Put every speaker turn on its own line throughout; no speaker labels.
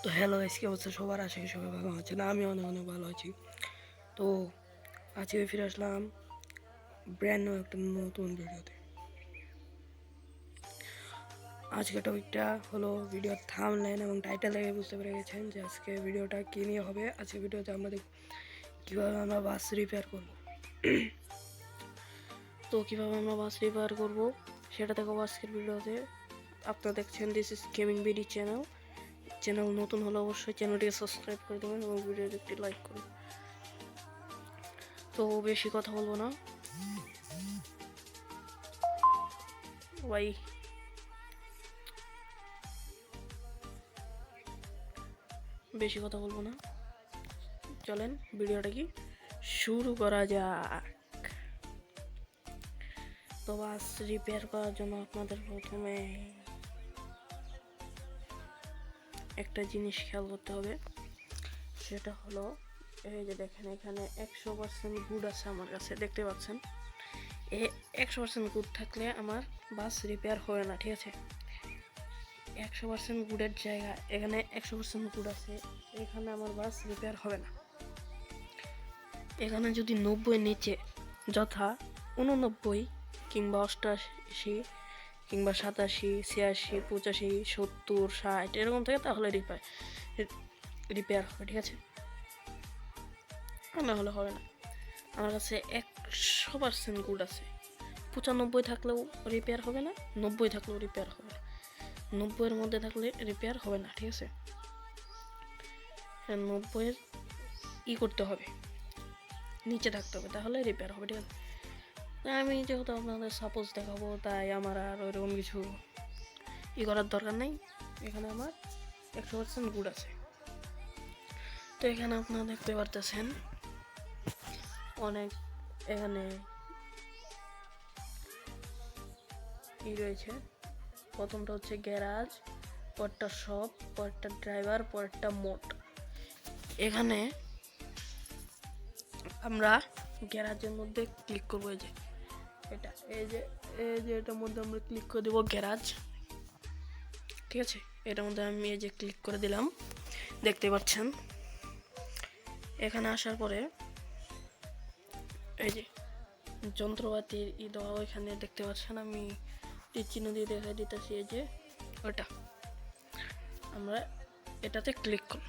তো hello guys, কি অবস্থা সবার? আশা করি সবাই ভালো আছেন। আমি অনেক অনেক ভালো আছি। তো আজকে ফিরে আসলাম ব্র্যান্ড নিউ একটা নতুন ভিডিওতে। আজকে টপিকটা হলো ভিডিওর থাম্বনেল এবং টাইটেল দেখে বুঝতে পেরে গেছেন যে আজকে ভিডিওটা কী নিয়ে হবে। আজকে ভিডিওতে আমরা দেখব কীভাবে আমরা বাস রিপেয়ার করব। তো কীভাবে আমরা বাস রিপেয়ার করব সেটা দেখো আজকের ভিডিওতে। আপনারা দেখছেন this is gaming BD channel নতুন হলে অবশ্যই চ্যানেলটিকে সাবস্ক্রাইব করে দেবেন এবং ভিডিওতে একটি লাইক করুন। তো বেশি কথা বলবো না ভাই, বেশি কথা বলবো না, চলেন ভিডিওটা কি শুরু করা যাক। তো বাস রিপেয়ার করার জন্য আপনাদের প্রথমে একটা জিনিস খেয়াল করতে হবে, সেটা হলো এই যে দেখেন এখানে 100% গুড আছে আমার কাছে, দেখতে পাচ্ছেন। 100% গুড থাকলে আমার বাস রিপেয়ার হবে না, ঠিক আছে। 100% গুডের জায়গা এখানে 100% গুড আছে, এখানে আমার বাস রিপেয়ার হবে না। এখানে যদি 90 নিচে, যথা 89 কিংবা 88 কিংবা 87, 86, 85, 70, 60 এরকম থাকে, তাহলে রিপেয়ার হবে, ঠিক আছে। না হলে হবে না। আমার কাছে 100% গুড আছে, 95 থাকলেও রিপেয়ার হবে না, 90 থাকলেও রিপেয়ার হবে না, 90-এর মধ্যে থাকলে রিপেয়ার হবে না, ঠিক আছে। 90-এর করতে হবে, নিচে থাকতে হবে, তাহলে রিপেয়ার হবে, ঠিক আছে। আমি যেহেতু আপনাদের সাপোজ দেখাবো, তাই আমার আর ওইরকম কিছু করার দরকার নেই। এখানে আমার 100% গুড আছে। তো এখানে আপনারা দেখতে পারতেছেন অনেক এখানে রয়েছে। প্রথমটা হচ্ছে গ্যারাজ, পরেরটা শপ, পরেরটা ড্রাইভার, পরেরটা মোড। এখানে আমরা গ্যারাজের মধ্যে ক্লিক করবো, এই যে এটা, এই যে এটার মধ্যে আমরা ক্লিক করে দেবো গ্যারাজ, ঠিক আছে। এটার মধ্যে আমি এই যে ক্লিক করে দিলাম, দেখতে পাচ্ছেন। এখানে আসার পরে এই যে যন্ত্রপাতির দেওয়া, ওইখানে দেখতে পাচ্ছেন আমি চিহ্ন দিয়ে দেখাই দিতেছি, এই যে ওটা। আমরা এটাতে ক্লিক করব।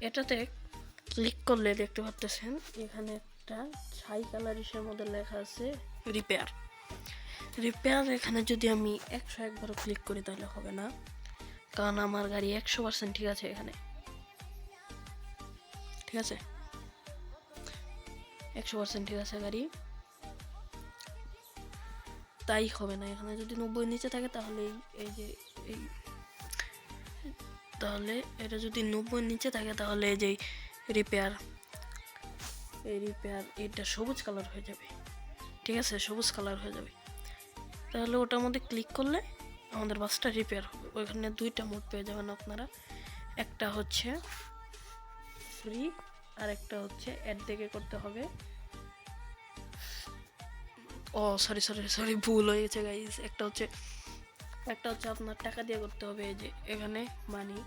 এটাতে ক্লিক করলে দেখতে পাচ্ছেন এখানে একটা ছাই কালারিশের মধ্যে লেখা আছে রিপেয়ার। এখানে যদি আমি 101বারও ক্লিক করি তাহলে হবে না, কারণ আমার গাড়ি 100% ঠিক আছে এখানে, ঠিক আছে। 100% ঠিক আছে গাড়ি, তাই হবে না। এখানে যদি 90 নিচে থাকে তাহলে এই যে তাহলে এটা যদি 90 নিচে থাকে তাহলে এই যে রিপেয়ার এটা সবুজ কালার হয়ে যাবে, ঠিক আছে, সবুজ কালার হয়ে যাবে। তাহলে ওটার মধ্যে ক্লিক করলে আমাদের বাসটা রিপেয়ার হবে। ওইখানে 2টা মোড পেয়ে যাবেন আপনারা, একটা হচ্ছে ফ্রি আর একটা হচ্ছে অ্যাড দেখে করতে হবে। ও সরি ভুল হয়ে গেছে গাইস। একটা হচ্ছে আপনার টাকা দিয়ে করতে হবে। এই যে এখানে মানি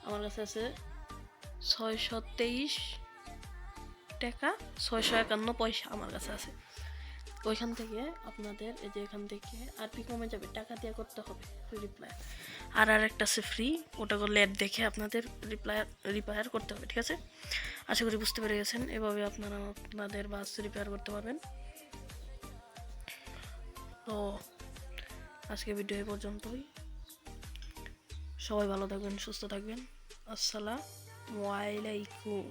আমার কাছে আছে 623 টাকা 651 পয়সা আমার কাছে আছে। ওইখান থেকে আপনাদের এই যে এখান থেকে আরপি কমে যাবে, টাকা দিয়ে করতে হবে রিপ্লাই। আর একটা আছে ফ্রি, ওটা করলে অ্যাড দেখে আপনাদের রিপেয়ার করতে হবে, ঠিক আছে। আশা করি বুঝতে পেরে গেছেন। এভাবে আপনারা আপনাদের বাস রিপেয়ার করতে পারবেন। তো আজকে ভিডিও এই পর্যন্তই। সবাই ভালো থাকবেন, সুস্থ থাকবেন। আসসালামু আলাইকুম।